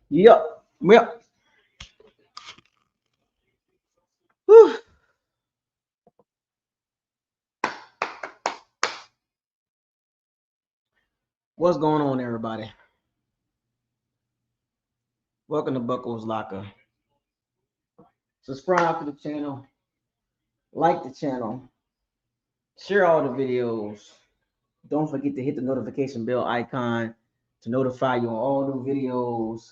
Yep. Yep. Whew. What's going on, everybody? Welcome to Buckles Locker. Subscribe to the channel, like the channel, share all the videos. Don't forget to hit the notification bell icon to notify you on all the videos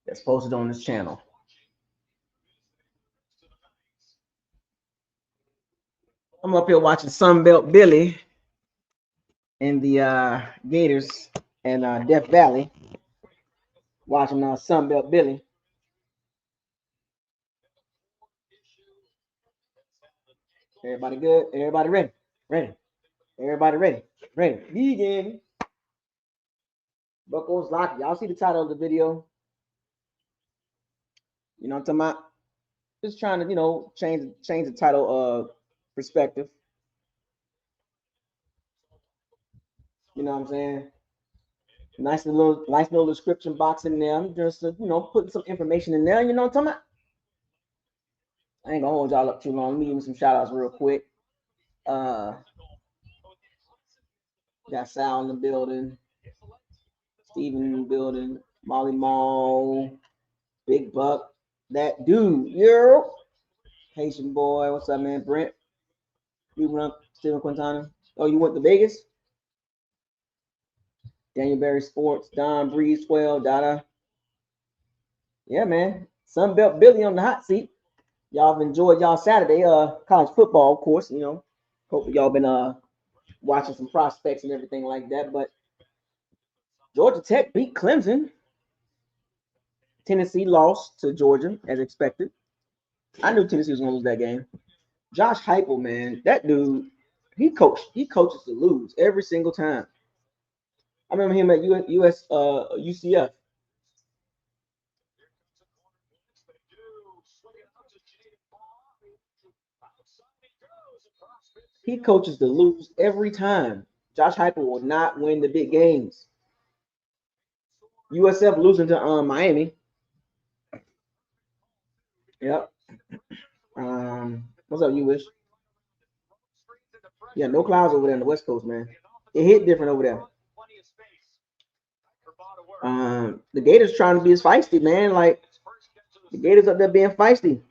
that's posted on this channel. I'm up here watching Sunbelt Billy and the Gators and Death Valley. Watching Sunbelt Billy. Everybody good? Everybody ready? Ready? Everybody ready? Ready? Begin. Buckles Lock. Y'all see the title of the video? You know what I'm talking about? Just trying to, change the title of perspective. You know what I'm saying? Nice little description box in there. I'm just putting some information in there. You know what I'm talking about? I ain't gonna hold y'all up too long. Let me give you some shout outs real quick. Got Sal in the building, Steven in the building, Molly Mall, Big Buck, that dude, yo, Haitian boy, what's up, man? Brent, you went up, Steven Quintana. Oh, you went to Vegas? Daniel Berry Sports, Don Breeze 12, Dada. Yeah, man. Sunbelt Billy on the hot seat. Y'all have enjoyed y'all Saturday, college football, of course. Hope y'all been watching some prospects and everything like that. But Georgia Tech beat Clemson. Tennessee lost to Georgia as expected. I knew Tennessee was gonna lose that game. Josh Heupel, man, that dude, he coaches to lose every single time. I remember him at UCF. He coaches to lose every time. Josh Heupel will not win the big games. USF losing to Miami. Yep. What's up, you wish? Yeah, no clouds over there on the West Coast, man. It hit different over there. The Gators trying to be as feisty, man. Like the Gators up there being feisty.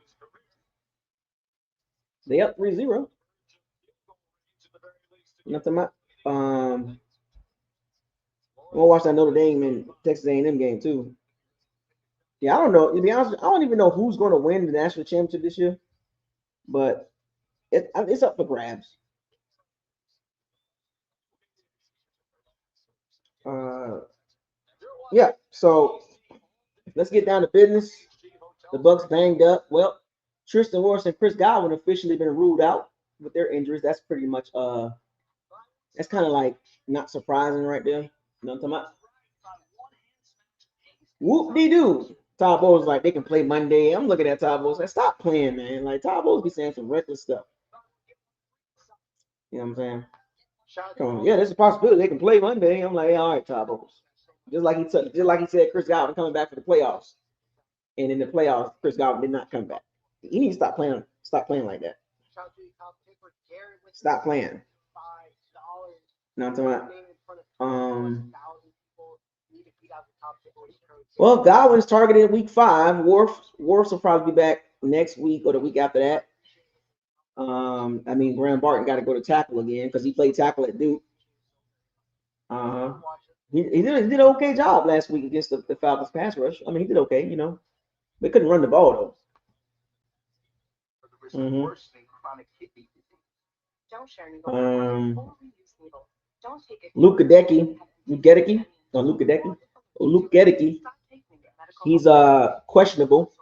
They up 3-0. Nothing about. We'll watch that Notre Dame and Texas A&M game too. Yeah, I don't know. To be honest, I don't even know who's going to win the national championship this year, but it's up for grabs. Yeah. So let's get down to business. The Bucs banged up. Well, Tristan Wirfs and Chris Godwin officially been ruled out with their injuries. That's pretty much that's kind of like not surprising right there. You know what I'm talking about? Whoop de doo. Todd Bowles like they can play Monday. I'm looking at Todd Bowles like stop playing, man. Like Todd Bowles be saying some reckless stuff. You know what I'm saying? Come on. Yeah, there's a possibility they can play Monday. I'm like, yeah, all right, Todd Bowles. Just like he said, Chris Godwin coming back for the playoffs. And in the playoffs, Chris Godwin did not come back. He needs to stop playing. Stop playing like that. Stop playing. Not to Well, Godwin's targeted week 5. Wirfs will probably be back next week or the week after that. Graham Barton got to go to tackle again because he played tackle at Duke. He did an okay job last week against the Falcons pass rush. I mean, he did okay, They couldn't run the ball though. Luke Goedeke. He's questionable.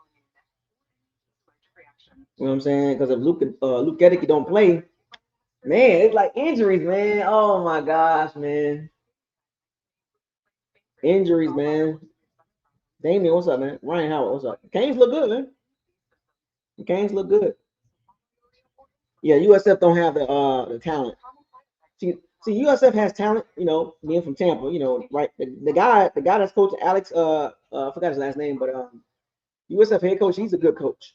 You know what I'm saying? Because if Luke Goedeke don't play, man, it's like injuries, man. Oh my gosh, man. Injuries, man. Damien, what's up, man? Ryan Howard, what's up? Canes look good, man. The Canes look good. Yeah, USF don't have the talent. See, See, USF has talent, being from Tampa, right? The guy that's coaching Alex, I forgot his last name, but USF head coach, he's a good coach.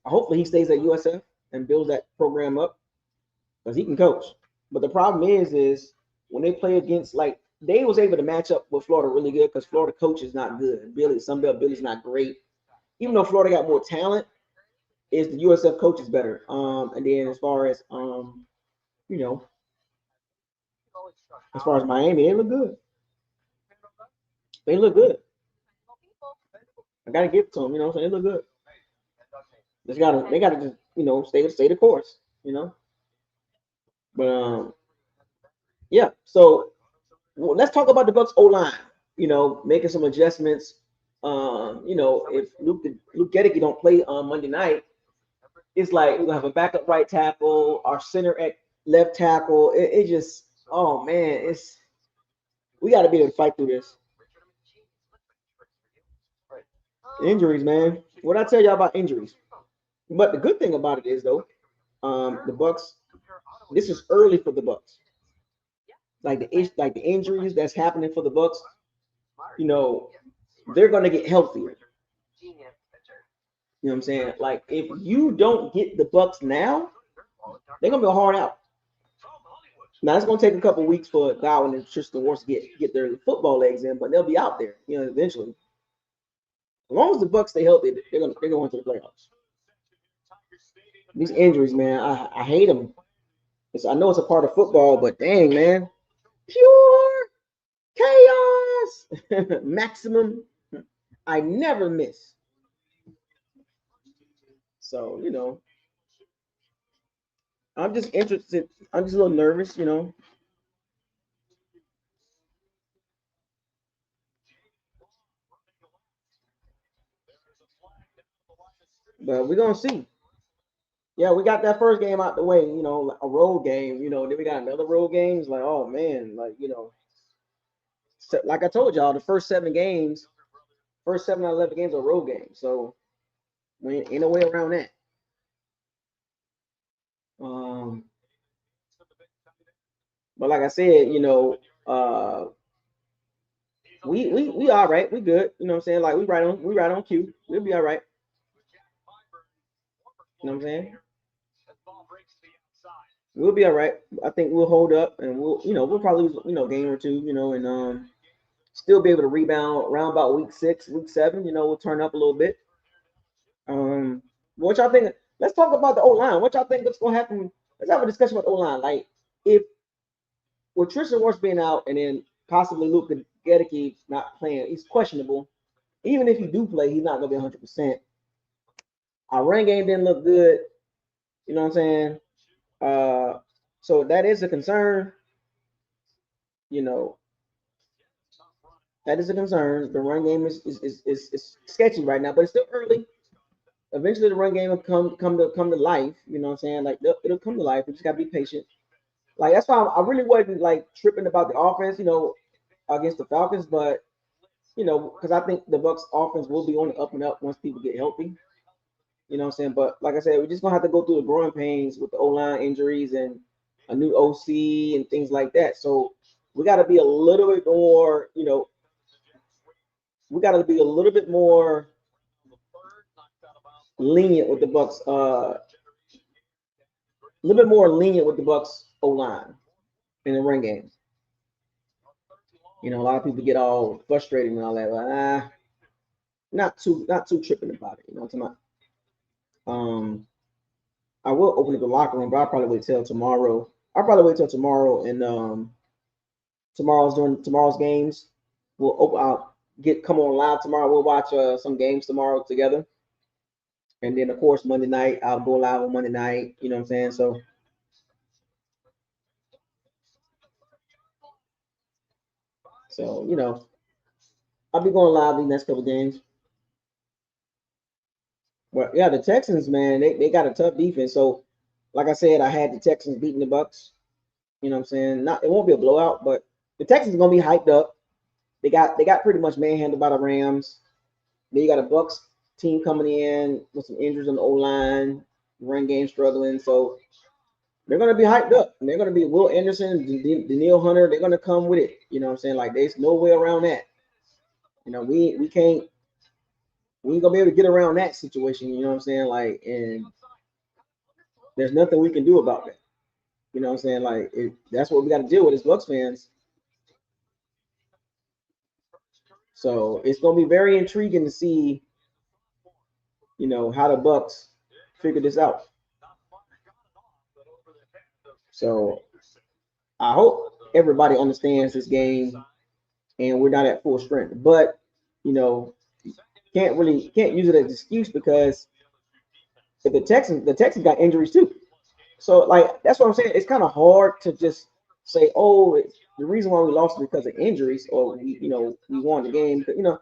Hopefully he stays at USF and builds that program up because he can coach. But the problem is when they play against, like, they was able to match up with Florida really good because Florida coach is not good. Billy's not great. Even though Florida got more talent, is the USF coach is better. And then you know, as far as Miami, they look good. They look good. I gotta give it to them. So they look good. They gotta just stay the course. But yeah. So let's talk about the Bucs O line. Making some adjustments. If Luke Goedeke don't play on Monday night, it's like we're gonna have a backup right tackle, our center at left tackle. It just, oh man, we got to be able to fight through this. Injuries, man. What I tell y'all about injuries? But the good thing about it is though, the Bucs. This is early for the Bucs. Like the injuries that's happening for the Bucs, they're gonna get healthier. You know what I'm saying? Like if you don't get the Bucs now, they're gonna be hard out. Now it's gonna take a couple weeks for Godwin and Tristan Wirfs to get their football legs in, but they'll be out there, eventually. As long as the Bucs stay healthy, they're going to the playoffs. These injuries, man, I hate them. I know it's a part of football, but dang, man, pure chaos, maximum. I never miss. So I'm just interested. I'm just a little nervous, But we're gonna see. Yeah, we got that first game out the way, a road game, then we got another road game. It's like, oh man, like, like I told y'all, the first 7 out of 11 games are road games. So we ain't no way around that. But like I said, we all right. We good. You know what I'm saying? Like we right on cue. We'll be all right. You know what I'm saying? We'll be all right. I think we'll hold up and we'll probably lose, game or two, and still be able to rebound around about week 6, week 7, we'll turn up a little bit. What y'all think? Let's talk about the O line. What y'all think is gonna happen? Let's have a discussion about the O line. Like if with Tristan Wirfs being out and then possibly Luke Goedeke not playing, he's questionable. Even if he do play, he's not gonna be 100%. Our run game didn't look good. You know what I'm saying? So that is a concern. That is a concern. The run game is sketchy right now, but it's still early. Eventually, the run game will come to life. You know what I'm saying? Like it'll come to life. We just gotta be patient. Like that's why I really wasn't like tripping about the offense, against the Falcons, but because I think the Bucs offense will be on the up and up once people get healthy. You know what I'm saying? But like I said, we're just gonna have to go through the growing pains with the O-line injuries and a new OC and things like that. So we got to be a little bit more, we got to be a little bit more lenient with the Bucs. A little bit more lenient with the Bucs O-line in the run game. A lot of people get all frustrated and all that, but not too tripping about it. You know what I'm talking about? I will open up the locker room, but I'll probably wait till tomorrow. And during tomorrow's games. I'll come on live tomorrow. We'll watch some games tomorrow together. And then of course Monday night, I'll go live on Monday night. You know what I'm saying? So I'll be going live these next couple games. But yeah, the Texans, man, they got a tough defense. So like I said, I had the Texans beating the Bucs. You know what I'm saying? It won't be a blowout, but the Texans are gonna be hyped up. They got pretty much manhandled by the Rams. Then you got a Bucs team coming in with some injuries on the O line, run game struggling. So they're gonna be hyped up. And they're gonna be Will Anderson, Daniil Hunter. They're gonna come with it. You know what I'm saying? Like there's no way around that. You know, we ain't gonna be able to get around that situation. You know what I'm saying? Like, and there's nothing we can do about that. You know what I'm saying? Like that's what we got to deal with as Bucs fans. So it's gonna be very intriguing to see, you know, how the Bucs figure this out. So I hope everybody understands this game and we're not at full strength. But you know, can't use it as an excuse because if the Texans got injuries too. So like that's what I'm saying. It's kind of hard to just say, oh, the reason why we lost is because of injuries, or we won the game. You know,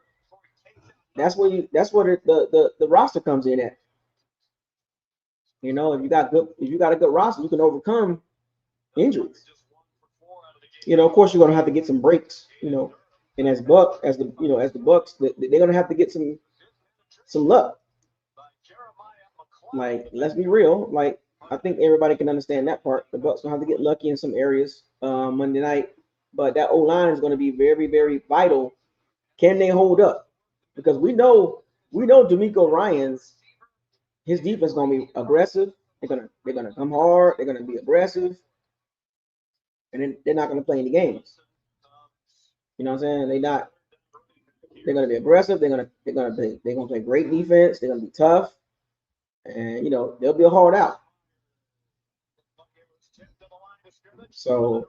that's where the roster comes in at. You know, if you got a good roster, you can overcome injuries. You know, of course, you're gonna have to get some breaks. You know, and as the Bucs, they're gonna have to get some luck. Like, let's be real. Like, I think everybody can understand that part. The Bucs gonna have to get lucky in some areas Monday night, but that O line is going to be very, very vital. Can they hold up? Because we know D'Amico Ryans, his defense is going to be aggressive. They're gonna come hard. They're going to be aggressive, and then they're not going to play any games. You know what I'm saying? They're going to be aggressive. They're going to play great defense. They're going to be tough, and you know they'll be a hard out. So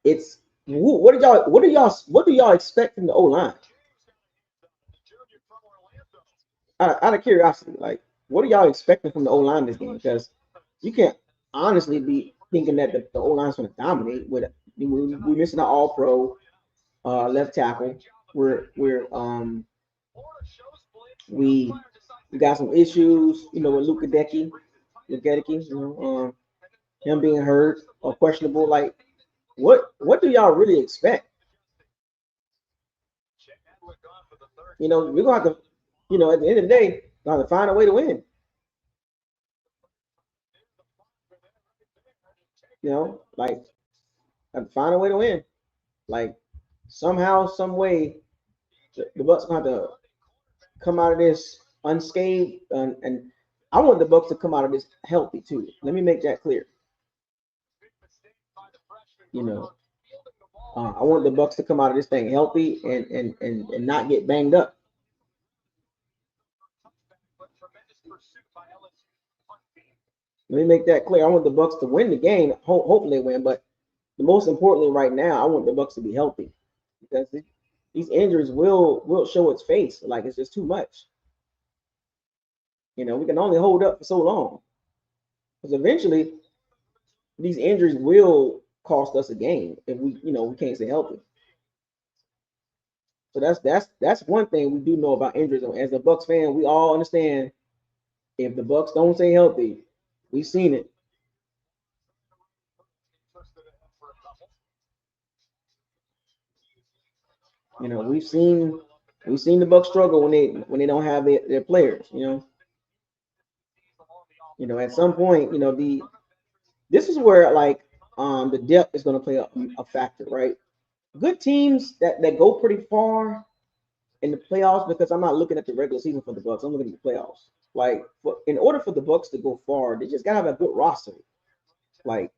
it's what do y'all expect from the O line? Out of curiosity, like what are y'all expecting from the O line this game? Because you can't honestly be thinking that the O line is going to dominate. We're missing an All Pro left tackle. We got some issues, you know, with Luke Goedeke, him being hurt or questionable. Like, what do y'all really expect? You know, we're gonna have to, you know, at the end of the day, we're gonna have to find a way to win. You know, like have to find a way to win. Like somehow, some way, the Bucs gonna have to come out of this unscathed, and I want the Bucs to come out of this healthy too. Let me make that clear. You know, I want the Bucs to come out of this thing healthy and not get banged up. Let me make that clear. I want the Bucs to win the game. Hopefully, they win. But the most importantly, right now, I want the Bucs to be healthy because these injuries will show its face. Like it's just too much. You know, we can only hold up for so long because eventually these injuries will cost us a game if we can't stay healthy. So that's one thing we do know about injuries. As a Bucs fan, we all understand if the Bucs don't stay healthy, we've seen it. You know, we've seen the Bucs struggle when they don't have their players. You know, at some point, this is where like the depth is going to play a factor, right? Good teams that go pretty far in the playoffs, because I'm not looking at the regular season for the Bucs. I'm looking at the playoffs. Like, in order for the Bucs to go far, they just gotta have a good roster. Like,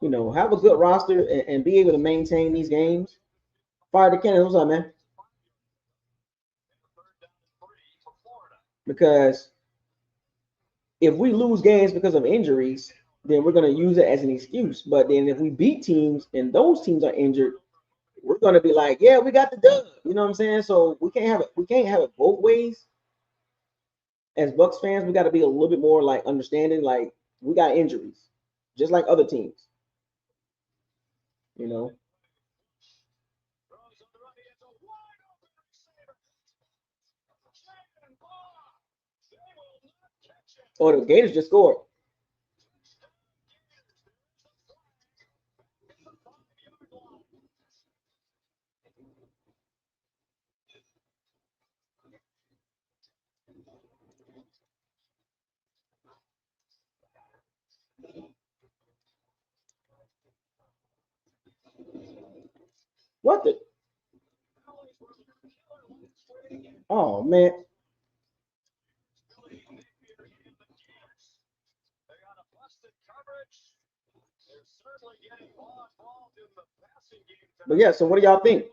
have a good roster and be able to maintain these games. Fire the cannon. What's up, man? Because if we lose games because of injuries, then we're going to use it as an excuse. But then if we beat teams and those teams are injured, we're going to be like, yeah, we got the dub. You know what I'm saying? So we can't have it. We can't have it both ways. As Bucs fans, we got to be a little bit more like understanding. Like, we got injuries, just like other teams. You know. Oh, the Gators just scored. What the? Oh man. But yeah, so what do y'all think?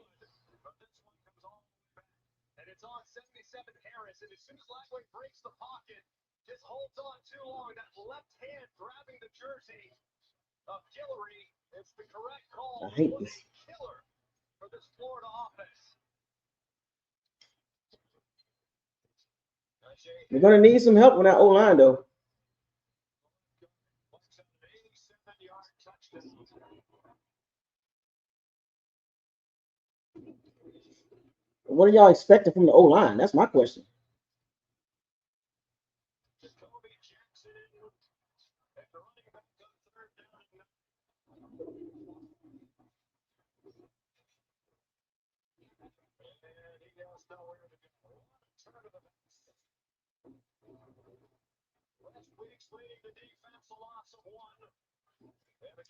I hate this. We're gonna need some help with that O line though. What are y'all expecting from the O line? That's my question.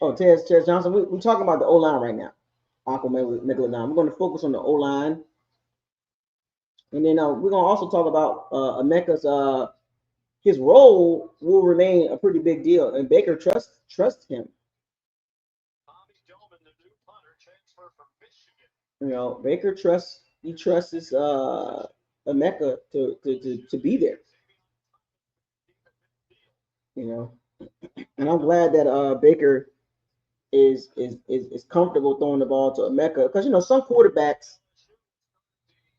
Oh, Ted Johnson. We're talking about the O line right now. Uncle Megalodon. We're going to focus on the O line, and then we're going to also talk about Emeka's his role will remain a pretty big deal, and Baker trusts him. You know, Baker trusts his Emeka to be there. You know, and I'm glad that Baker is comfortable throwing the ball to Emeka because some quarterbacks,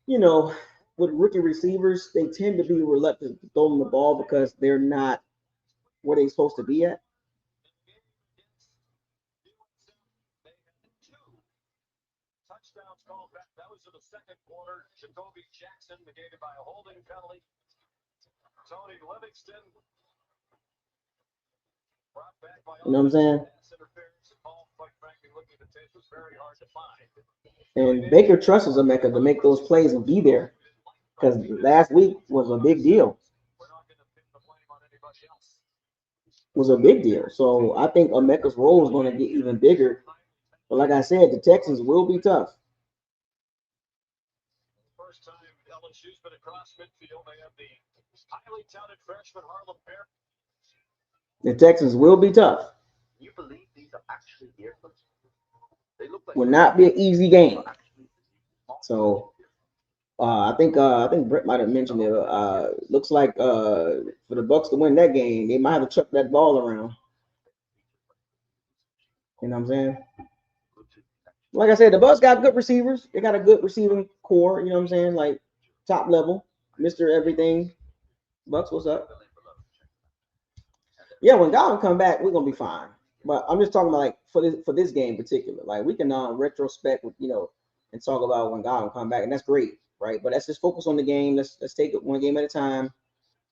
you know, with rookie receivers, they tend to be reluctant to throw them the ball because they're not where they're supposed to be at. You know what I'm saying? And Baker trusts Emeka to make those plays and be there because last week was a big deal. Was a big deal. So I think Emeka's role is going to get even bigger. But like I said, the Texans will be tough. The Texans will be tough. Will not be an easy game. So I think Brett might have mentioned it. Looks like for the Bucs to win that game, they might have to chuck that ball around. You know what I'm saying? Like I said, the Bucs got good receivers. They got a good receiving core. You know what I'm saying? Like top level, Mister Everything. Bucs, what's up? Yeah, when Godwin come back, we're gonna be fine. But I'm just talking about like for this game in particular. Like we can retrospect with and talk about when Godwin come back, and that's great, right? But let's just focus on the game. Let's take it one game at a time.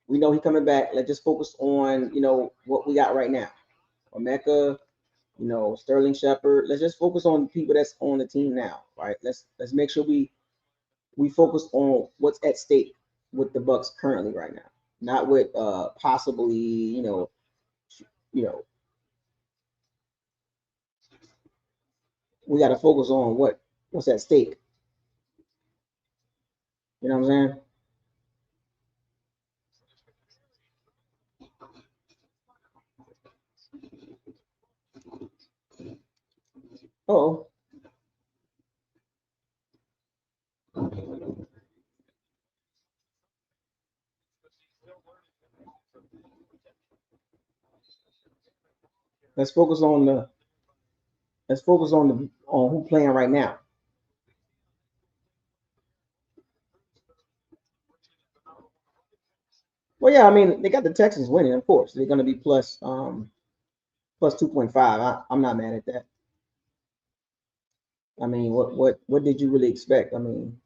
We know he's coming back. Let's just focus on what we got right now. Emeka, Sterling Shepard. Let's just focus on people that's on the team now, right? Let's make sure we focus on what's at stake with the Bucs currently right now, not with possibly we got to focus on what's at stake. You know what I'm saying? Oh, let's focus on on who playing right now. Well, yeah, I mean they got the Texans winning, of course. They're going to be plus 2.5. I'm not mad at that. I mean, what did you really expect? I mean,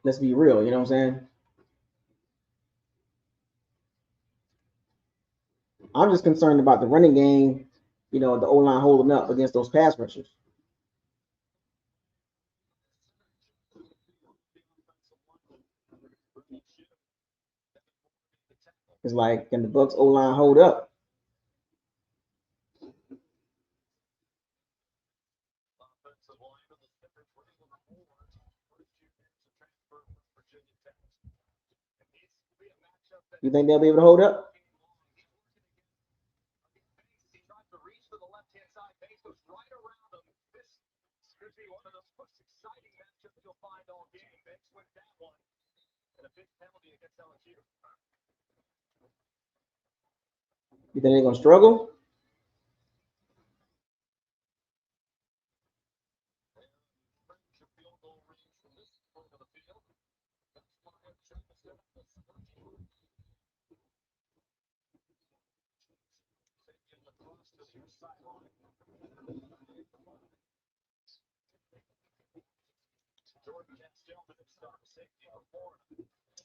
let's be real. You know what I'm saying? I'm just concerned about the running game. The O line holding up against those pass rushers. It's like, can the Bucs O line hold up? You think they'll be able to hold up? You think they're gonna struggle?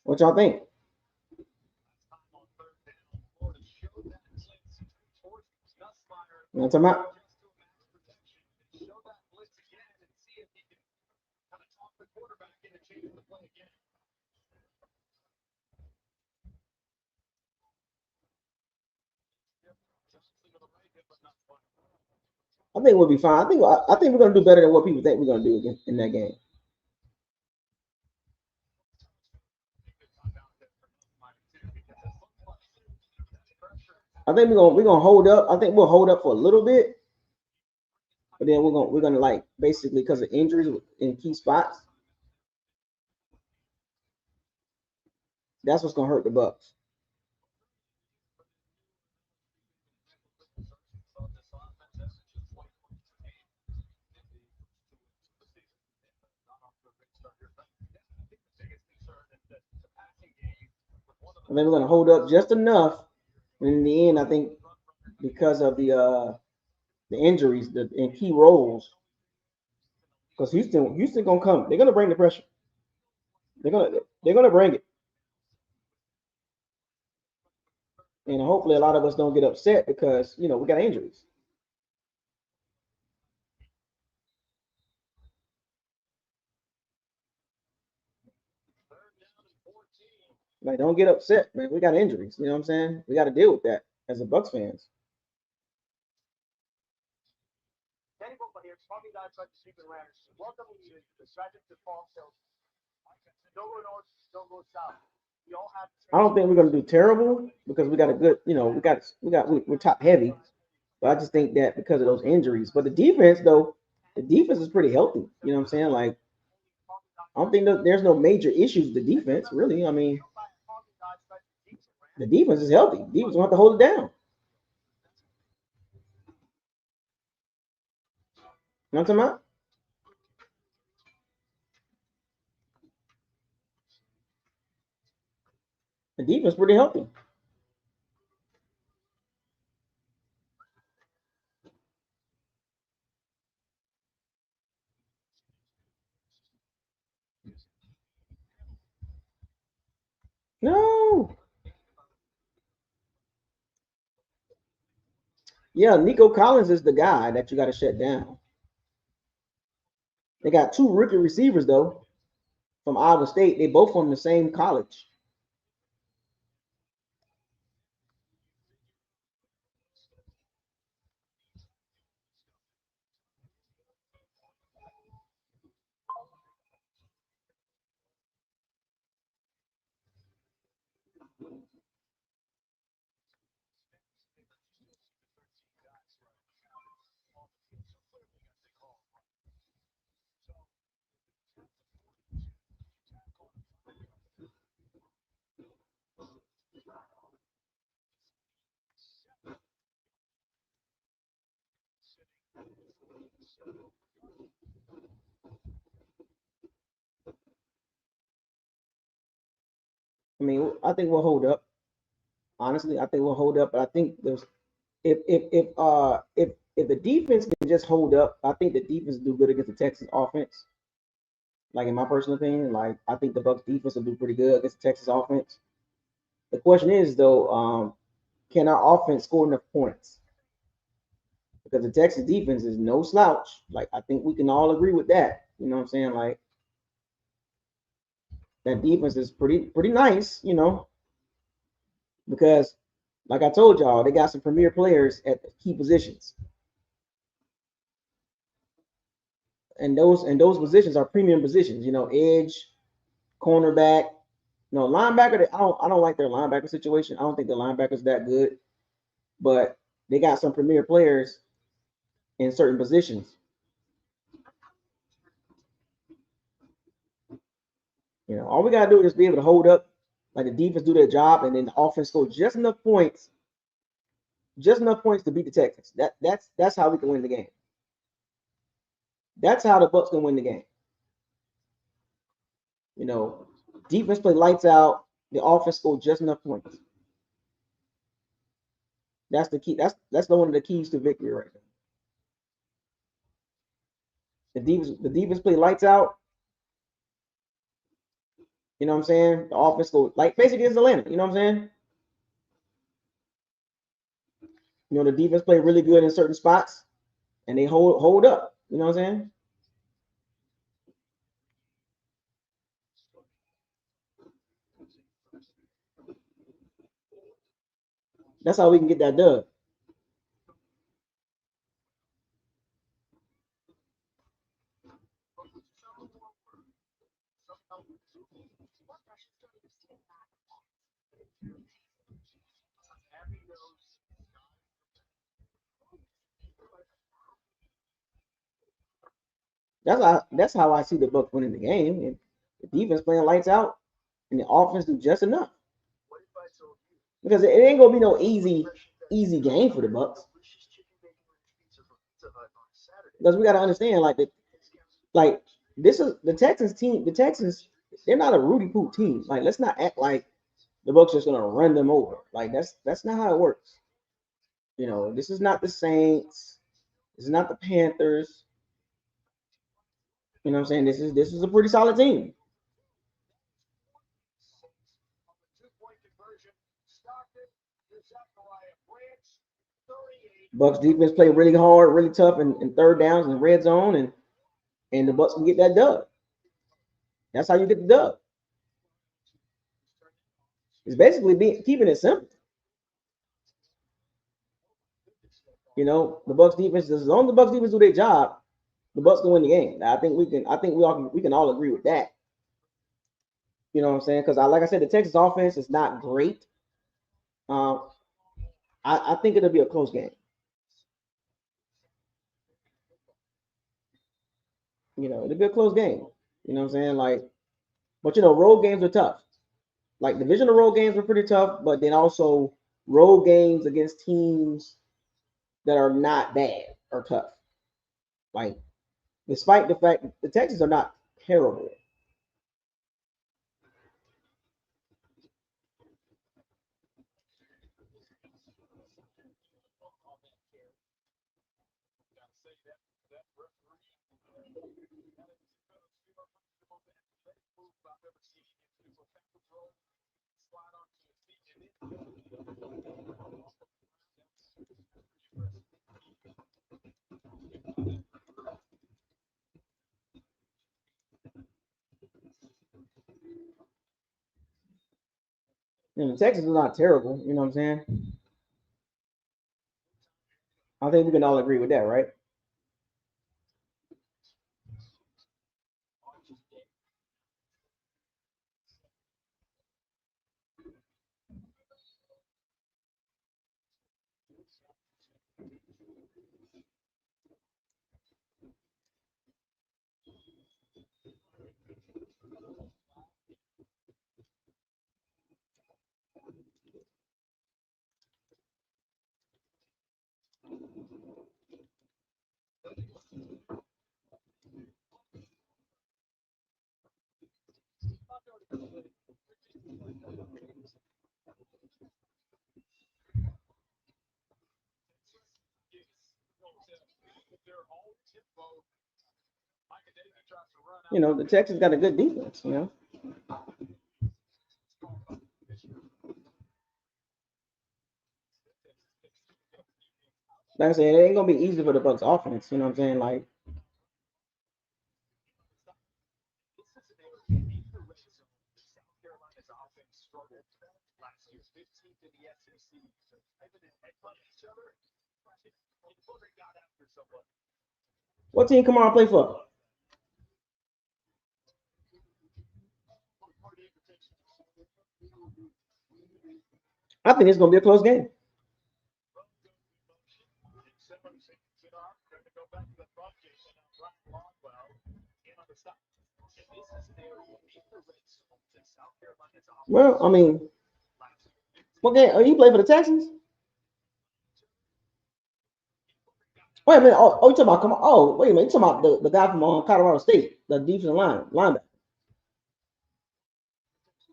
What y'all think? You know what I'm talking about? I think we'll be fine. I think we're gonna do better than what people think we're gonna do in that game. I think we're gonna hold up. I think we'll hold up for a little bit, but then we're gonna like basically because of injuries in key spots. That's what's gonna hurt the Bucs. I think we're gonna hold up just enough. And in the end, I think because of the injuries in key roles, because Houston gonna come. They're gonna bring the pressure. They're gonna bring it. And hopefully a lot of us don't get upset because we got injuries. Like, don't get upset, man. We got injuries. You know what I'm saying? We got to deal with that as a Bucs fans. I don't think we're gonna do terrible because we got a good, we're top heavy. But I just think that because of those injuries. But the defense, though, the defense is pretty healthy. You know what I'm saying? Like, I don't think there's no major issues with the defense, really. I mean, the defense is healthy. The defense will have to hold it down. You know what I'm talking about? The defense pretty healthy. No. Yeah, Nico Collins is the guy that you got to shut down. They got two rookie receivers though from Iowa State. They both from the same college. I mean, I think we'll hold up. Honestly, I think we'll hold up. But I think there's if the defense can just hold up, I think the defense will do good against the Texas offense. Like in my personal opinion, like I think the Bucs defense will do pretty good against the Texas offense. The question is though, can our offense score enough points? Because the Texas defense is no slouch. Like I think we can all agree with that. You know what I'm saying? Like that defense is pretty nice. Because like I told y'all, they got some premier players at key positions. And those positions are premium positions, edge, cornerback, No, linebacker. I don't like their linebacker situation. I don't think the linebacker's that good, but they got some premier players in certain positions. You know, all we gotta do is be able to hold up, like the defense do their job, and then the offense score just enough points to beat the Texans. That's how we can win the game. That's how the Bucs can win the game. You know, defense play lights out, the offense score just enough points. That's the key. That's one of the keys to victory right now. The defense play lights out. You know what I'm saying? The offense go like basically it's Atlanta. You know what I'm saying? You know, the defense play really good in certain spots and they hold up. You know what I'm saying? That's how we can get that dub. That's how I see the Bucs winning the game. And the defense playing lights out and the offense do just enough. Because it ain't gonna be no easy game for the Bucs. Because we gotta understand, like this is the Texans team. The Texans, they're not a Rudy Poop team. Like, let's not act like the Bucs just gonna run them over. Like that's not how it works. You know, this is not the Saints. This is not the Panthers. You know what I'm saying? This is a pretty solid team. Bucs defense play really hard, really tough in third downs and red zone, and the Bucs can get that dub. That's how you get the dub. It's basically keeping it simple. You know, the Bucs defense, as long as the Bucs defense do their job, the Bucs can win the game. I think we can. I think we can all agree with that. You know what I'm saying? Because like I said, the Texas offense is not great. Um, I think it'll be a close game. You know, it'll be a close game. You know what I'm saying? Like, but you know, road games are tough. Like divisional road games are pretty tough, but then also road games against teams that are not bad are tough. Like, despite the fact that the Texans are not terrible. You know, the Texans are not terrible. You know what I'm saying? I think we can all agree with that, right? You know, the Texans got a good defense. You know, like I said, it ain't gonna be easy for the Bucs offense. You know what I'm saying? Like, what team come on play for? I think it's gonna be a close game. Well, I mean, what game? Oh, you play for the Texans? Wait a minute. Oh, you talking about? Come on. Oh, wait a minute. You talking about the guy from Colorado State, the defensive linebacker?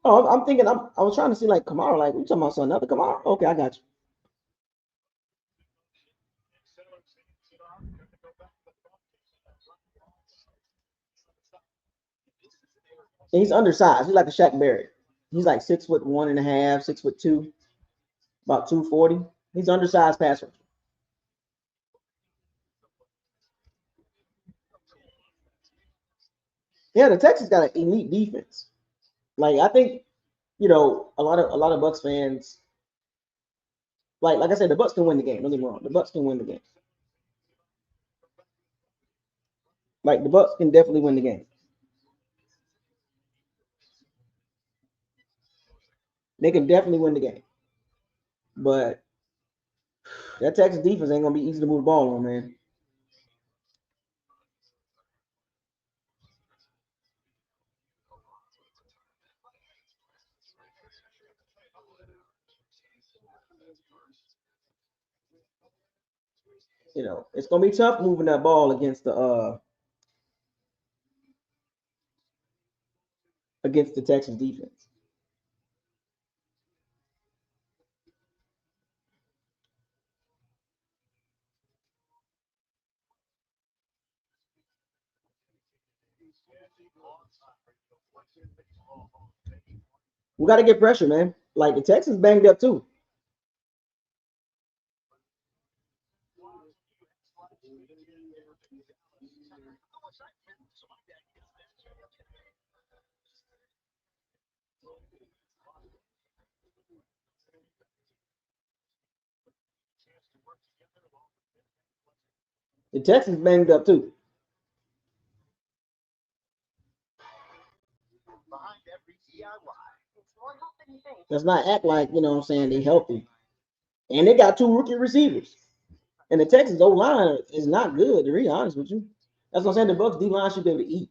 Oh, I'm thinking. I was trying to see like Kamara. Like you talking about another Kamara? Okay, I got you. And he's undersized. He's like a Shaq Barrett. He's like 6'1.5", 6'2", about 240. He's undersized passer. Yeah, the Texans got an elite defense. Like I think a lot of Bucs fans like I said, the Bucs can win the game. Don't get me wrong, the Bucs can win the game. Like the Bucs can definitely win the game. They can definitely win the game. But that Texas defense ain't gonna be easy to move the ball on, man. It's gonna be tough moving that ball against the Texas defense. We got to get pressure, man. Like the Texans banged up too. The Texans banged up too. Let's not act like what I'm saying they healthy. And they got two rookie receivers. And the Texans O line is not good, to be honest with you. That's what I'm saying. The Bucs D line should be able to eat.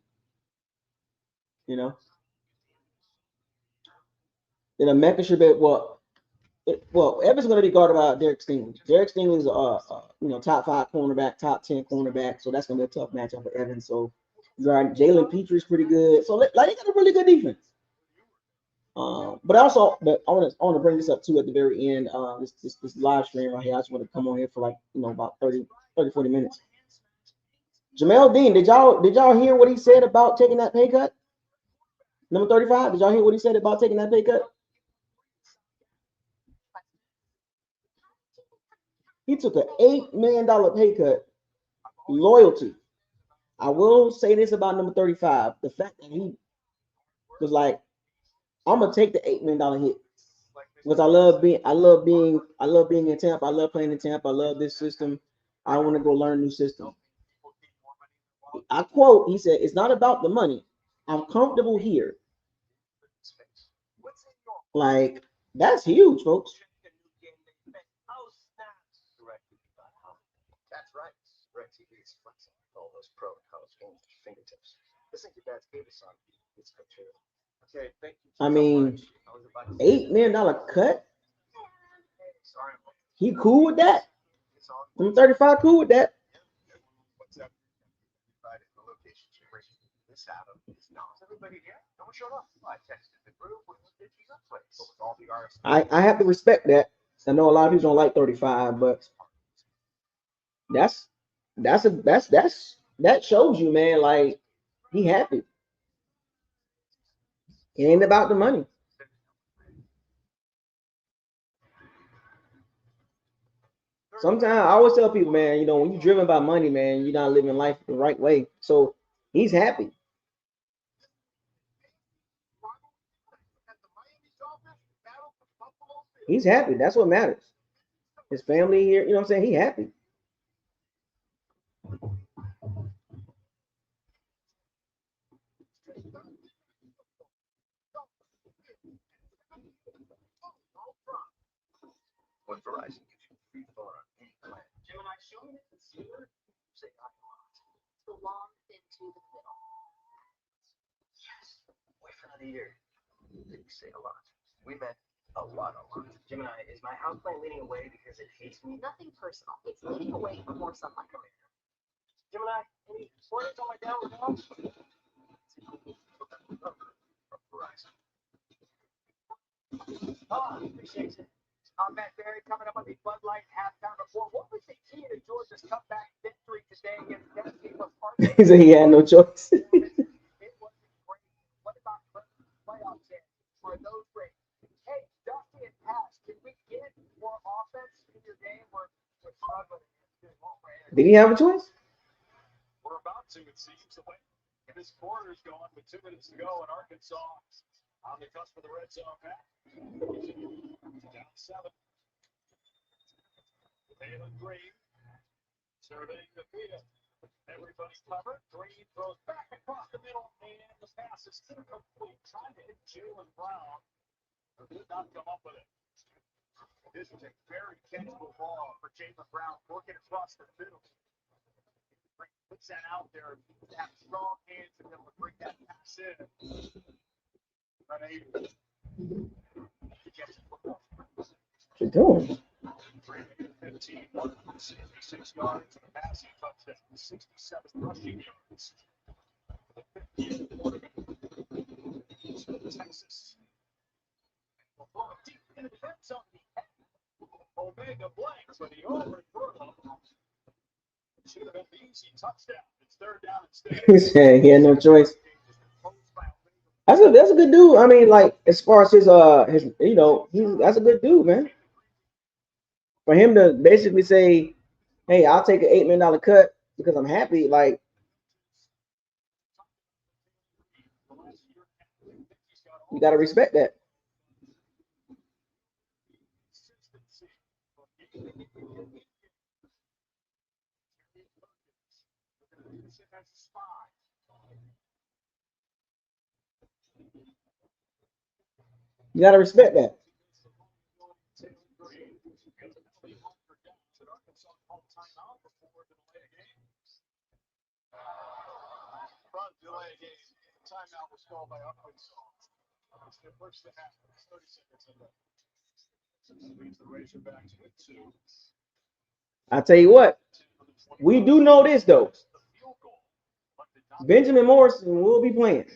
You know, then Emeka should be Evans going to be guarded by Derek Stingley. Derek Stingley is top 5 cornerback, top 10 cornerback, so that's going to be a tough matchup for Evans. So Jalen Petrie is pretty good. So like they got a really good defense. But I want to bring this up too at the very end. This live stream right here. I just want to come on here for like about 30, 40 minutes. Jamel Dean, did y'all hear what he said about taking that pay cut? Number 35. Did y'all hear what he said about taking that pay cut? He took an $8 million pay cut. Loyalty. I will say this about number 35: the fact that he was like, "I'm gonna take the $8 million hit because I love being in Tampa. I love playing in Tampa. I love this system. I want to go learn a new system." I quote, he said, "It's not about the money. I'm comfortable here." Like that's huge, folks. I mean, $8 million cut. He cool with that. I'm 35 cool with that. I have to respect that. I know a lot of people don't like 35, but that's that shows you, man. Like he happy. It ain't about the money. Sometimes I always tell people, man, when you're driven by money, man, you're not living life the right way. So he's happy. He's happy. That's what matters. His family here, you know what I'm saying? He happy. Belong into the middle. Yes. Boyfriend of the year. You say a lot. We met a lot. Gemini, is my houseplant leaning away because it hates me? Nothing personal. It's leading away for more sunlight. Gemini, any pointers on my downward dog? Verizon. Appreciate it. I'm Matt Berry coming up on the Bud Light halftime report. What was the key to Georgia's comeback victory today against Tennessee? He said he had no choice. It wasn't great. What about playoff chances? Are those great? Hey, Dusty and Pass, can we get more offense in your game? We're struggling. Did he have a choice? We're about to, it seems. This quarter's going with 2 minutes to go, and Arkansas on the cusp of the red zone pack. Down 7. Taylor Green surveying the field. Everybody covered. Green throws back across the middle, and the pass is incomplete. Trying to hit Jalen Brown, but did not come up with it. This is a very catchable ball for Jalen Brown, working across the middle. Puts that out there, have strong hands to be able to bring that pass in. Unable to get it. What you doing? 15, 166 yards for the passing touchdown, 67 rushing yards. Texas. Deep in the red zone. Omega blanks, but he overthrew him. Should have been an easy touchdown. It's 3rd down instead. He said he had no choice. That's a good dude. I mean, like as far as his that's a good dude, man. For him to basically say, "Hey, I'll take an $8 million cut because I'm happy," like you gotta respect that. You gotta respect that. Delay game. Timeout was called by Arkansas. It's their first to half. 30 seconds in there. Leads the Razorbacks with 2. I tell you what, we do know this though. Benjamin Morrison will be playing.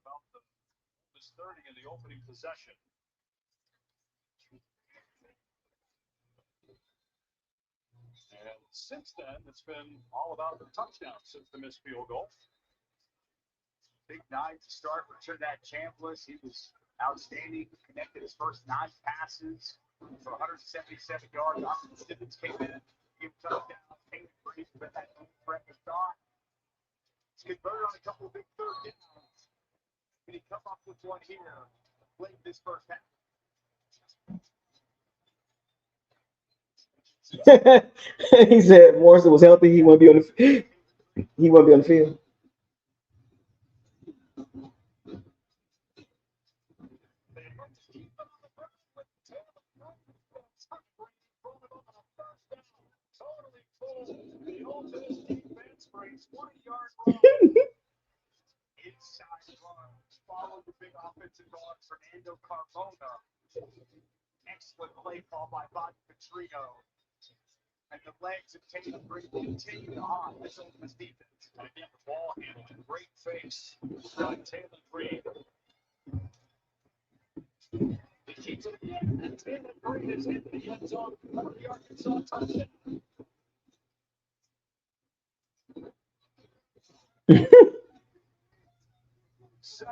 About this 30 in the opening possession. And since then, it's been all about the touchdown since the missed field goal. Big night to start for Trinidad Chambliss. He was outstanding. Connected his first 9 passes for 177 yards. Austin Simmons came in, gave touchdown. Taylor Green been that threat to start. He's converted on a couple of big 3rd downs. Can he come up with one here late this first half? He said Morrison was healthy. He won't be on the field. The Oldest defense brings 20-yard run. Inside run. Followed the big offensive guard, Fernando Carbona. Excellent play call by Bobby Petrino. And the legs of Taylor Green continue to haunt this Oldest defense. And again, the ball handling. Great face by Taylor Green. He keeps it again. And Taylor Green is into the end zone for the Arkansas touchdown.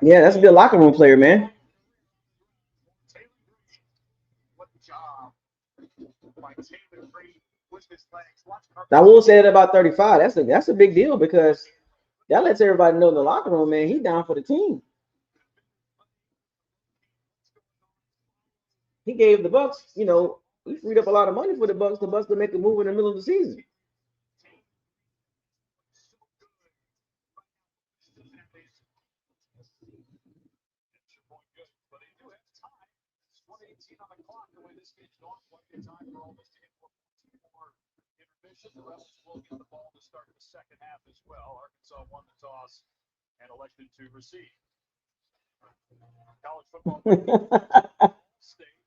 Yeah, that's a good locker room player, man. I will say that about 35. That's a big deal because that lets everybody know in the locker room, man, he's down for the team. He gave the Bucs, he freed up a lot of money for the Bucs. The Bucs to make a move in the middle of the season. intermission. The Rebels will get the ball to start the second half as well. Arkansas won the toss and elected to receive. College football. State.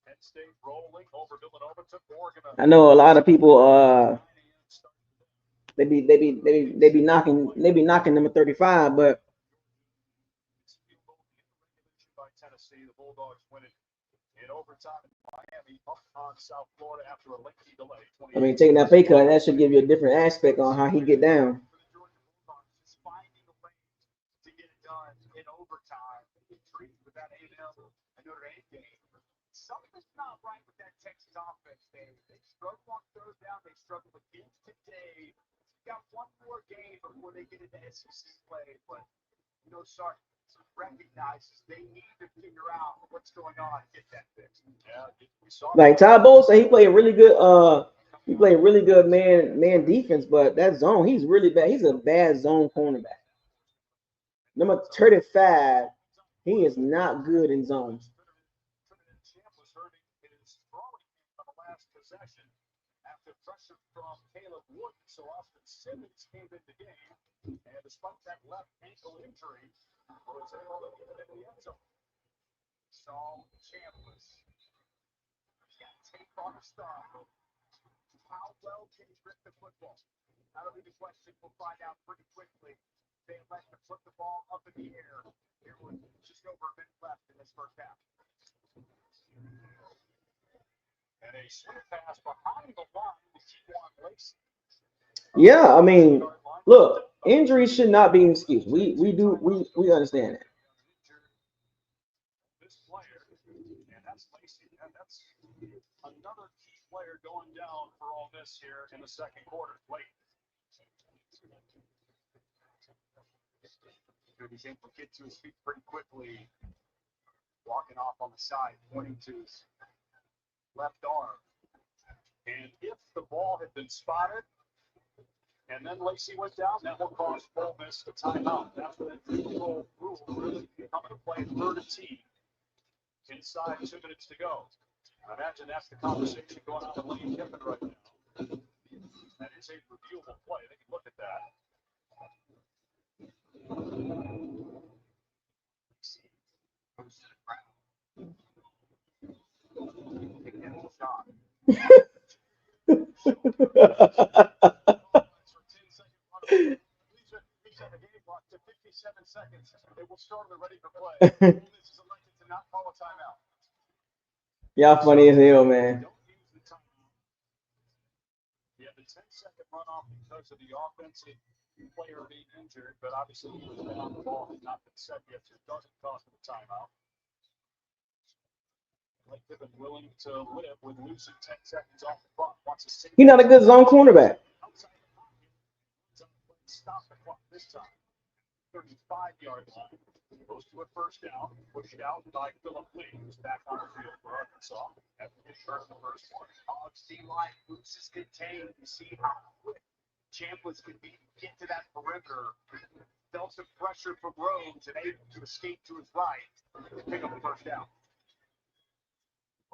Penn State rolling over Villanova. Took Oregon. I know a lot of people they be knocking number 35, but by Tennessee, the Bulldogs win it in overtime in Miami up on South Florida after a lengthy delay. I mean, taking that pay cut, that should give you a different aspect on how he get down. Just finding a way to get it done in overtime. Intrigued with that A&M and Notre Dame game. Something's not right with that Texas offense. They struggle on third down. They struggle again today. Got one more game before they get into SEC play, but Sark recognizes they need to figure out what's going on and get that fixed. Yeah, we saw like Todd Bowles said, he played really good. He played really good man defense, but that zone, he's really bad. He's a bad zone cornerback. Number 35, he is not good in zones. Champ was hurting his throwing on the last possession after pressure from Caleb Wood. So Austin Simmons came in the game, and despite that left ankle injury, was able to get it in the end zone. So Champ was got tape on the star. How well can he grip the football? That'll be the question. We'll find out pretty quickly. They let him put the ball up in the air. There was just over a minute left in this first half. And a sweep pass behind the line to T1 Lacey. Yeah, I mean, look, injuries should not be an excuse. We understand that. This player, and that's Lacey, and that's another key player going down for Ole Miss here in the second quarter. Late. He's able to get to his feet pretty quickly, walking off on the side, pointing to his left arm. And if the ball had been spotted, and then Lacey went down, that will cost Ole Miss a timeout. That's the typical rule really coming to play third and team inside 2 minutes to go. I imagine that's the conversation going on with Lane Kiffin right now. That is a reviewable play. They can look at that. Seconds. They will start and ready for play. This is elected to not call a timeout. Y'all funny as hell, man. Don't use the timeout. You have the 10-second runoff because of the offensive player being injured, but obviously he was down. The ball has not been set yet, so it doesn't cost him a timeout. Like they've been willing to live with losing 10 seconds off the clock. He's not a good zone cornerback. Stop the clock this time. 35-yard line. Goes to a first down. Pushed out by Phillip Lee, who's back on the field for Arkansas. After his first one. Hogs D-line. Boots is contained. You see how quick Chambliss could be to get to that perimeter. Felt some pressure from Rhodes and able to escape to his right to pick up the first down.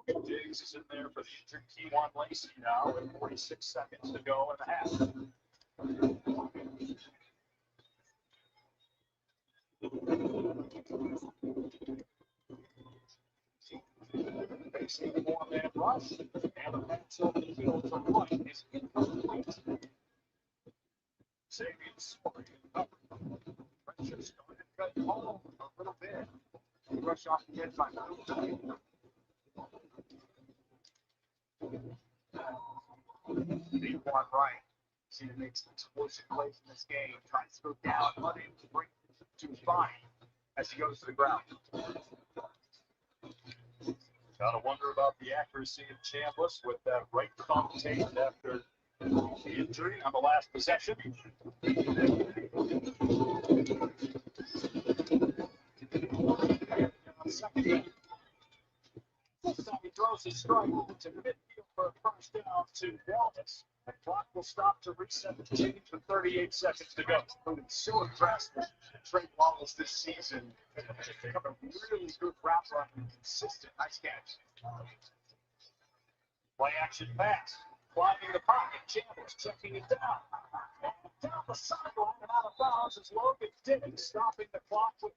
Diggs is in there for the injured T1 Lacey now with 46 seconds to go in the half. Facing the four-man rush, and the pass over the field to right is incomplete. Sabian's pressure started to cut home a little bit. Rush off the edge by Luke. Deep one right. See to make some explosive plays in this game. Tries to go down, unable to bring to his body as he goes to the ground. Gotta wonder about the accuracy of Chambliss with that right thumb taped after the injury on the last possession. Second, this time he throws his strike to midfield for a first down to Wallace. The clock will stop to reset the change with 38 seconds to go. I'm so impressed with Trey Wallace this season. Become a really good route runner, consistent, nice catch. Play action pass. Climbing the pocket, Jamel checking it down. And down the sideline and out of bounds is Luke Goedeke, stopping the clock with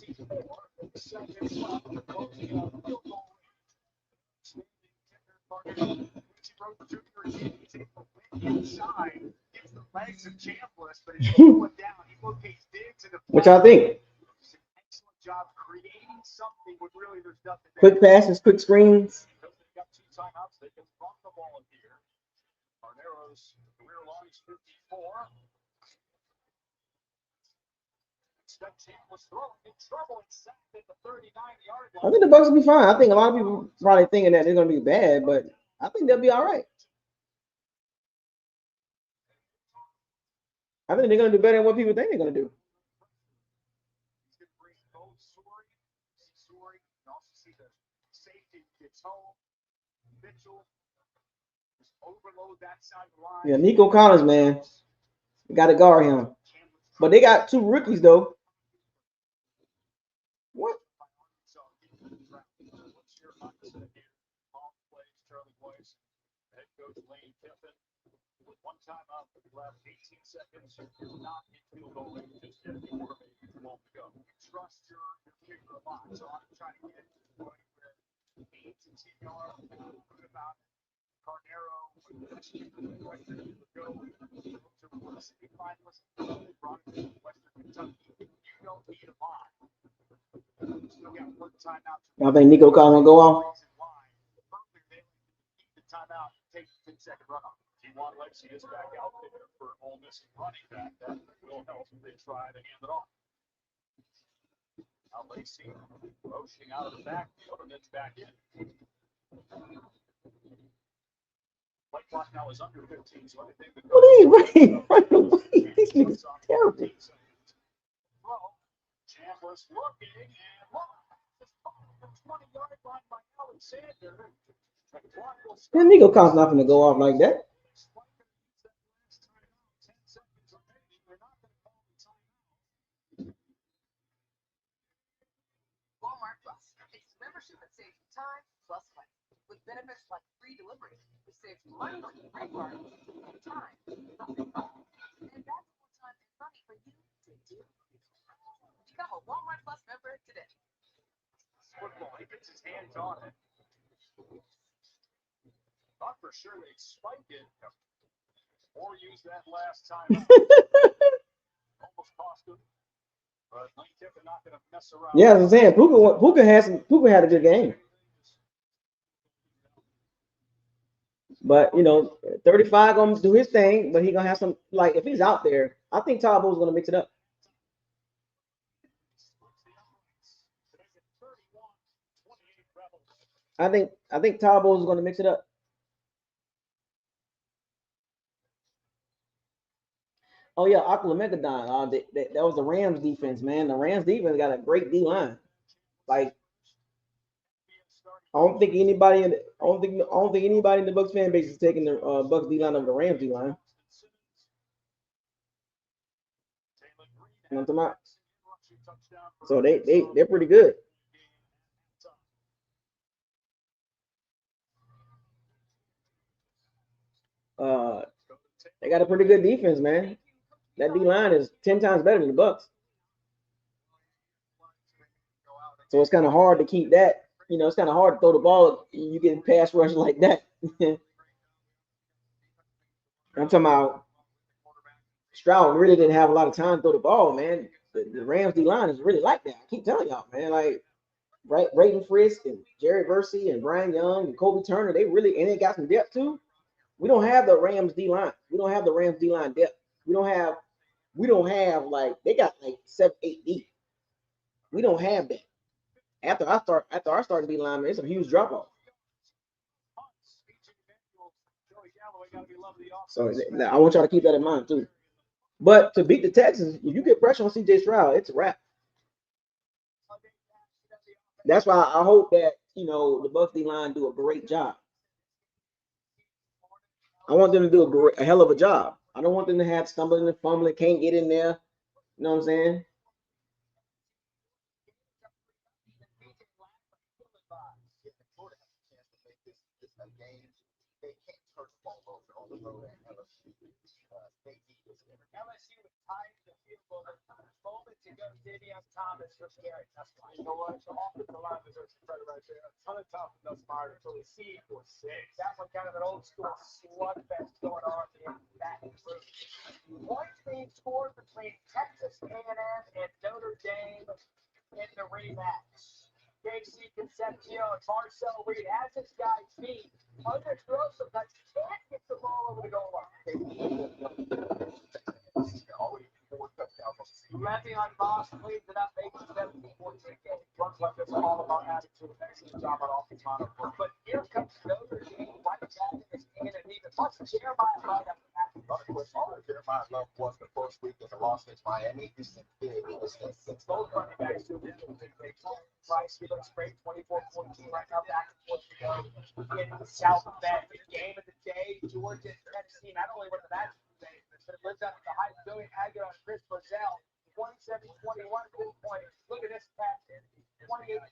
24 seconds left. Closing out the field goal range. Inside, gets the legs of Chambliss, but he's going down. He locates Diggs in the What y'all think? excellent job creating something when really there's nothing there. Quick passes, quick screens. Because they've got 2 timeouts, they can run the ball in here. Arnero's career long is 54. Expect Chambliss throwing in trouble and sacked at the 39-yard line. I think the Bucs will be fine. I think a lot of people probably thinking that they're going to be bad, but I think they'll be all right. I think they're going to do better than what people think they're going to do. He's going to bring both Sori, and also see the safety gets home. Mitchell just overload that side of the line. Yeah, Nico Collins, man. You got to guard him. But they got 2 rookies, though. What? What's your mindset here? Long plays, Charlie Boyce, head coach Lane Kiffin. With 1 timeout, left 18 seconds. You're not in field goal range just yet. You were maybe too long to go. You trust your kicker a lot. So I'm trying to get it to the point where 8 to 10 yards, good about it. Carnero, Western go to the city finalists. They brought it to Western Kentucky. You don't need a lot. Still got 1 timeout. I think Nico Collins will go off. Earlier, they keep the timeout, take the 10-second run off. T1 Lexi is back out there for Ole Miss running back. That will help if they try to hand it off. Now Lacey motioning out of the backfield and then back in. Play clock now is under 15, so anything that What are you running? Run away. These niggas are terrible. Chambliss looking and look. The 20-yard line by Alexander. That Nico Collins not going to go off like that. Walmart Plus. It's membership that saves you time plus money. With benefits like free delivery, it saves you money, free parking, and time. And that's more time and money for you to do. Become a Walmart Plus member today. Football, he gets his hands on it. Thought for sure they'd spike it or use that last time. Almost cost him. But Lane Kiffin not going to mess around. Yeah, as I'm saying, Puka had a good game. But, 35 going to do his thing, but he going to have some, like, if he's out there, I think Tabo's going to mix it up. I think Tabo's going to mix it up. Oh, yeah, Emeka Egbuka. That was the Rams defense, man. The Rams defense got a great D-line. Like, I don't think anybody in the Bucs fan base is taking the Bucs D-line over the Rams D-line. You know what I'm talking about? So they're pretty good. They got a pretty good defense, man. That D-line is 10 times better than the Bucs. So it's kind of hard to keep that. It's kind of hard to throw the ball. You get pass rush like that. I'm talking about Stroud really didn't have a lot of time to throw the ball, man. The Rams D-line is really like that. I keep telling y'all, man. Like, Brayton Frisk and Jared Versey and Brian Young and Kobe Turner, they got some depth too. We don't have the Rams D-line. We don't have the Rams D-line depth. We don't have like they got like 7, 8 deep. We don't have that. After our starting D-line, it's a huge drop off. So I want y'all to keep that in mind too. But to beat the Texans, if you get pressure on CJ Stroud, it's a wrap. That's why I hope that the Bucs D-line do a great job. I want them to do a hell of a job. I don't want them to have stumbling and fumbling, can't get in there. You know what I'm saying? so scary. That's why. You know what? The offensive line deserves some credit right there. A ton of time from Nuss Meyer until he sees for 6. That one kind of an old school slugfest going on in that group. Points being scored between Texas A&M and Notre Dame in the rematch. JC Concepcion, Marcel Reed has his guys beat. Underthrows sometimes can't get the ball over the goal line. Le'Veon Moss cleans it up, makes it 17-14 game. Runs like this all about attitude. Excellent job on offensive line. But here comes Notre Dame right back in this game and even plus Jeremiah Love after that. Jeremiah Love was the first week in the loss against Miami. This is big. Both running backs do this. Price, he looks great, 24-14 right now, back and forth to go in South Bend. The game of the day, Georgia and Tennessee, not only were the match today, but it lives up to the hype. Billy Aguilar and Chris Brazell, 27-21 point. Look at this pass, 28-27.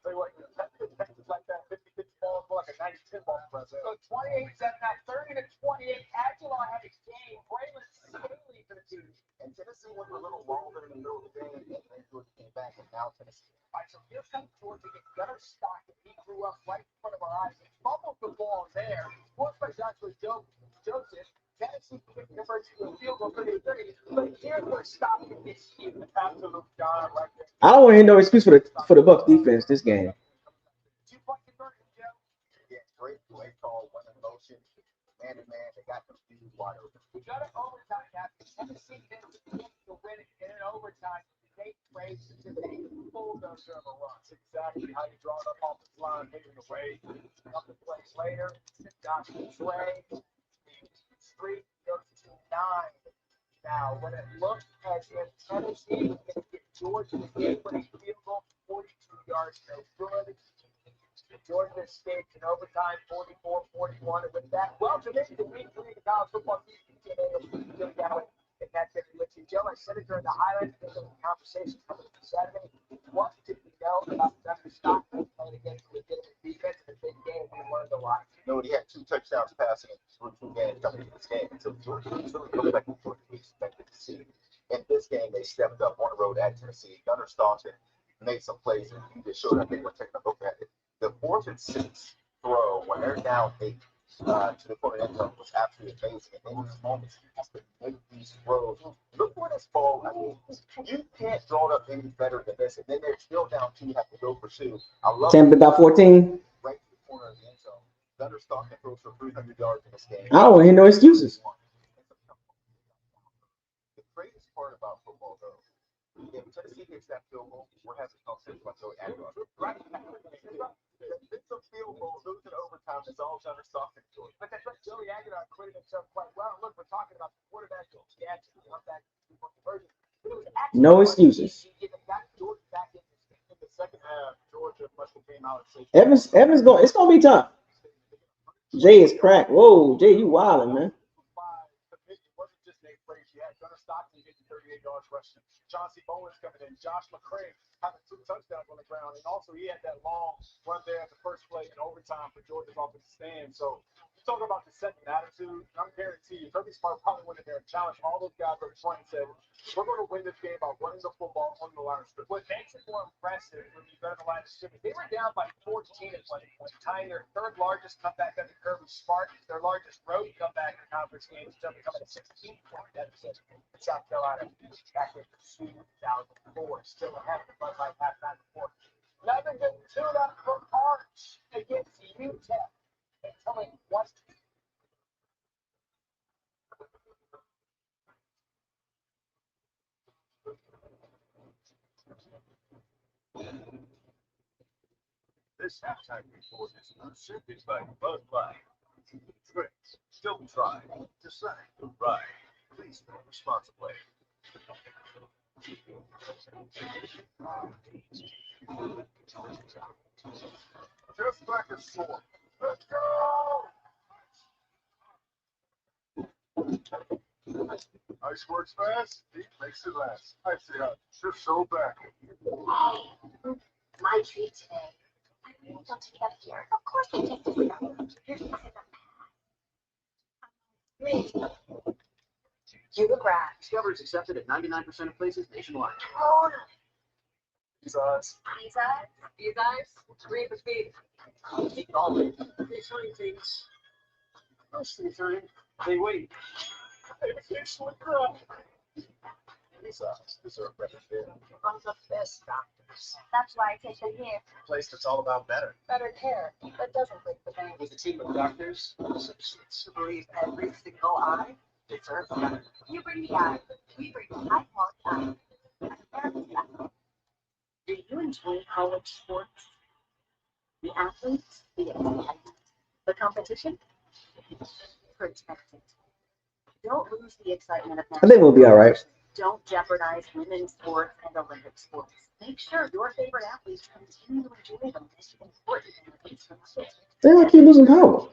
Tell you what, Texas like that 50-50 ball, more like a 90-10 ball for Brazil. So 28-7, now 30-28. Aguilar had a game. Braylon Staley for the team. And Tennessee went a little longer in the middle of the game, and then Georgia came back, and now Tennessee. All right, so here comes Georgia getting Gunnar Stockton. He grew up right in front of our eyes. He fumbled the ball there. Forced by Joshua Joseph. Tennessee converts to a field goal for the 30. But here's where Stockton gets huge. Absolute guy right there. I don't want to hear no excuse for the Bucs defense this game. 2-point conversion, Joe. Yeah, great play call, one in motion, man to man. They got confused wide open. We got an overtime now. Tennessee gets to win it in an overtime. Nate Graves is just a bulldozer of a run. That's exactly how you draw it up off the line, hitting away. A couple plays later, Joshua Trey, the streak goes to 9. Now, when it looked as if Tennessee was going to get Georgia the game-winning field goal, 42 yards, no good. Georgia escaped in overtime, 44-41. And with that, welcome into week 3 of the college football season. Joe Godwin and Matt Tiffany with you. Joe, I said it during the highlights of the conversation coming up Saturday. What did we know about Gunnar Stockton playing against legitimate defense in a big game? We learned a lot. You know, he had 2 touchdowns passing through 2 games coming into this game. And so Georgia really looked like the Georgia we expected to see. In this game, they stepped up on the road at Tennessee. Gunnar Stockton made some plays, and he just showed up. They were taking a look at it. The 4th and 6 throw, when they're down 8 to the corner end zone, was absolutely amazing. And in these moments, he has to make these throws. Look where this ball, I mean, you can't draw it up any better than this. And then they're still down 2, you have to go for 2. I love Tampa about 14. right to the corner of the end zone. Gunnar Stockton throws for 300 yards in this game. I don't want to hear no excuses. The greatest part about football, though, if Tennessee gets that field goal, we're having a conversation about Joey Aguilar. Right? It's a field goal, losing overtime, it's all Gunnar Stockton to it. But that's what Joey Aguilar acquitted himself quite well. Look, we're talking about the quarterback who actually got that 2-point conversion. But it was actually No excuses. Got Georgia back in this game. In the second half, Georgia must have came out and said, Evans going. It's gonna be tough. Jay is cracked. Whoa, Jay, you wildin', man. It wasn't just Nate Frazier. You had Gunnar Stockton getting 38 yards rushing. Chauncey Bowens coming in. Josh McCray having 2 touchdowns on the ground. And also, he had that long run there at the first play in overtime for Georgia's offensive stand. So, you talk about the second attitude. I'm guarantee you, Kirby Smart probably went in there and challenged all those guys up front and said, we're going to win this game by running the football on the line of scrimmage. What makes it more impressive when you go to the line of scrimmage, they were down by 14 at one point, tying their 3rd largest comeback under Kirby Smart, their largest road comeback in conference games, still becoming a 16-point deficit in South Carolina back in 2004, still ahead of the Bud Light halftime before. Another good tune-up for Arch against UTEP. And telling what This halftime report is presented by Bud Light. Drinks, don't try. Decide to ride. Please drink responsibly. Just like a sword. Let's go! Ice works fast, heat makes it last. I say just so back. My treat today. I really don't take it up here. Of course I take this stuff. Cuba Grab. Discover is accepted at 99% of places nationwide. Totally. These eyes. These eyes? These eyes? Read the feed. Keep going. These things. Most of the time, they wait. They officially cry. These eyes deserve better care. From the best doctors. That's why I take them here. A place that's all about better. Better care that doesn't break the bank. With a team of doctors, To believe every single eye deserves better. You bring the eye. We bring the high quality eye. Do you enjoy college sports? The athletes, the excitement, the competition? Protect it. Don't lose the excitement of I think we'll be all right. Don't jeopardize women's sports and Olympic sports. Make sure your favorite athletes continue to enjoy the most important benefits from sports. They like keep losing power.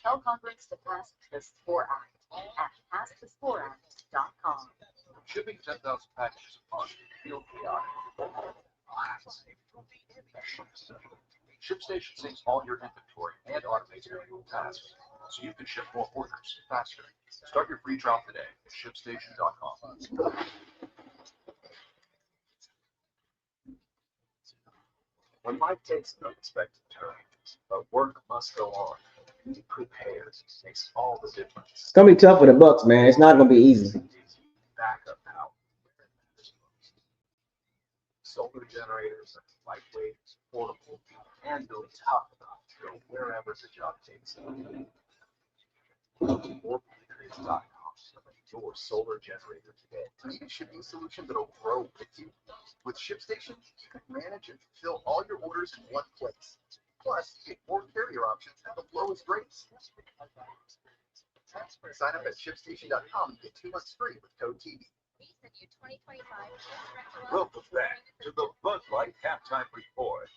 Tell Congress to pass the SPORE Act at passthesporeact.com. shipping 10,000 packages a month. You'll be on it. ShipStation syncs all your inventory and automates manual tasks, so you can ship more orders faster. Start your free trial today at ShipStation.com. When life takes unexpected turns, but work must go on. Be prepared. Makes all the difference. It's gonna be tough for the Bucs, man. It's not gonna be easy. Backup power. Solar generators are lightweight, portable, and built tough enough to go wherever the job takes you. Wirfs.com. Your solar generator today. Need a shipping solution that'll grow with you. With ShipStation, you can manage and fulfill all your orders in one place. Plus, you get more carrier options at the lowest rates. Sign up at ShipStation.com and get 2 months free with code TV. Welcome back to the Bud Light Halftime Report.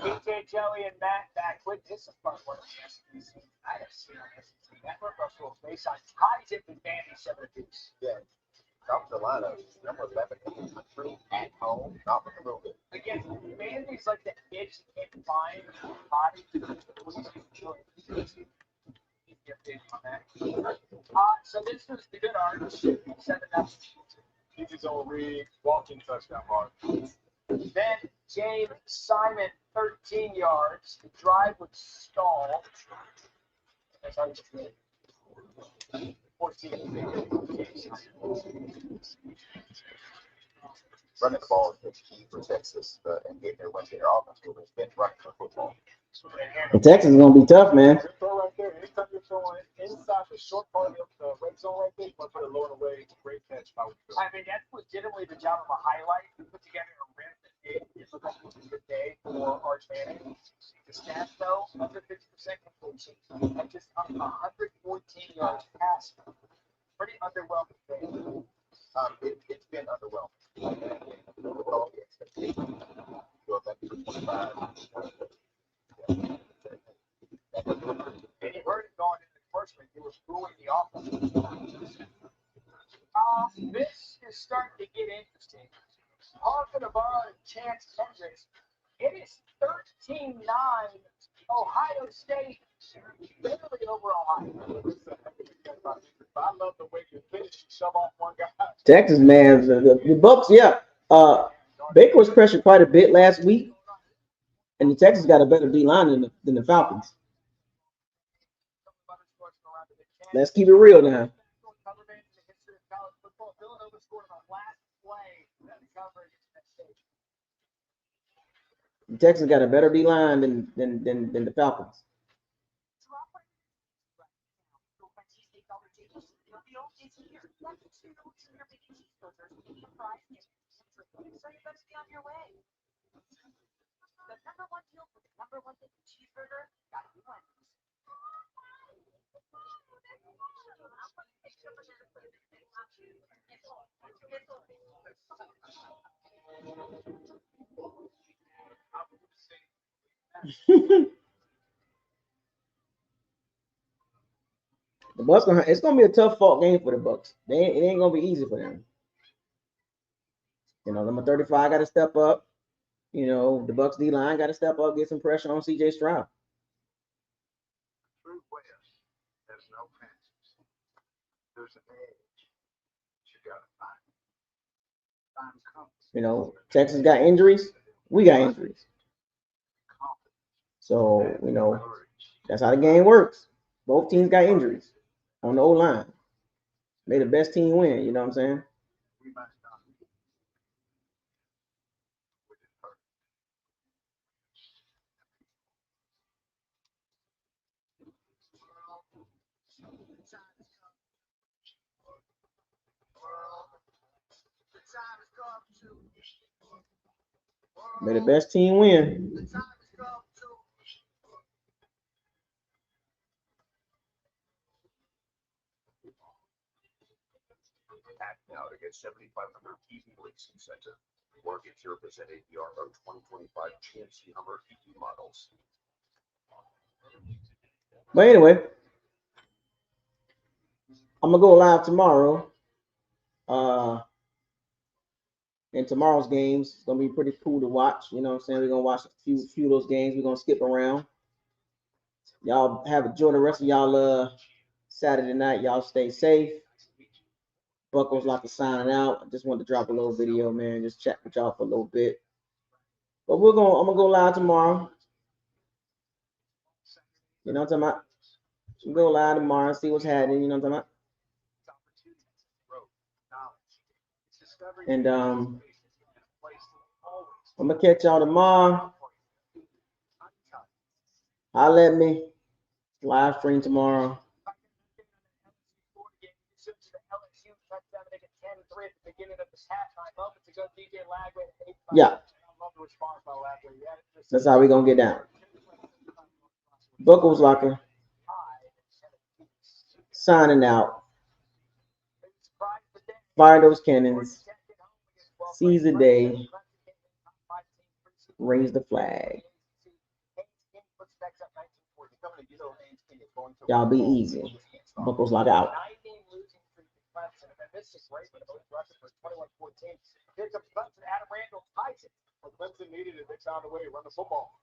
DJ, Joey, and Matt back with this is fun one of the SEC. I have seen on SEC Network Russell based on high tip and Vandy 7 apiece. Yeah. South Carolina, number 11 in the country, at home, not looking real good. Again, Vandy's like the itch you can't find body. On that. So this was the good arch, 7-0. DJ's own read, walking touchdown mark. Then James Simon, 13 yards. The drive would stall. That's how it's good. 14. Running the ball is key for Texas and getting their wins in their offense. It's been running for football. The Texans is gonna be tough, man. Good throw right there. Anytime you're throwing inside the short part of the red zone right there, you want to put it low and away. Great catch. I mean, that's legitimately the job of a highlight. We put together a rim that it looked like it was a good day for Arch Manning. The stats, though, under 50% completion and just 114 yards pass. Pretty underwhelming day. It's been underwhelming. Overall, the expectation go back to 25. And you heard it going into the first week. It was screwing the offense. This is starting to get interesting. Talking about Chance Hendricks, it is 13-9 Ohio State. Barely over Ohio. I love the way you finish. You shove off one guy. Texas, man, the Bucs, yeah. Baker was pressured quite a bit last week, and the Texans got a better D line than the Falcons. Let's keep it real now. The Texans got a better D line than the Falcons. So you better be on your way. The number one deal for the number one cheeseburger got you one. The Bucs it's gonna be a tough fought game for the Bucs. It ain't gonna be easy for them. You know, number 35 got to step up. You know, the Bucs D line got to step up, get some pressure on CJ Stroud. True West has no fences. There's an edge. You know, Texas got injuries. We got injuries. So, you know, that's how the game works. Both teams got injuries on the O-line. May the best team win, you know what I'm saying? May the best team win. Act now to get 7,500 EV Racing Center. Or get your percent APR on 2025 GMC Hummer EV models. But anyway, I'm gonna go live tomorrow. And tomorrow's games is gonna be pretty cool to watch. You know what I'm saying? We're gonna watch a few of those games. We're gonna skip around. Y'all enjoy the rest of y'all Saturday night. Y'all stay safe. Buckles like to signing out. I just wanted to drop a little video, man. Just chat with y'all for a little bit. But I'm gonna go live tomorrow. You know what I'm talking about? We'll go live tomorrow, see what's happening, you know what I'm talking about? And I'm gonna catch y'all tomorrow. Holla at me. Live stream tomorrow. Yeah. That's how we gonna get down. Buckles Locker signing out. Fire those cannons. Seize the day. Raise the flag. Y'all be easy. Buckles Locker out. Clemson needed it. They found a way to run the football.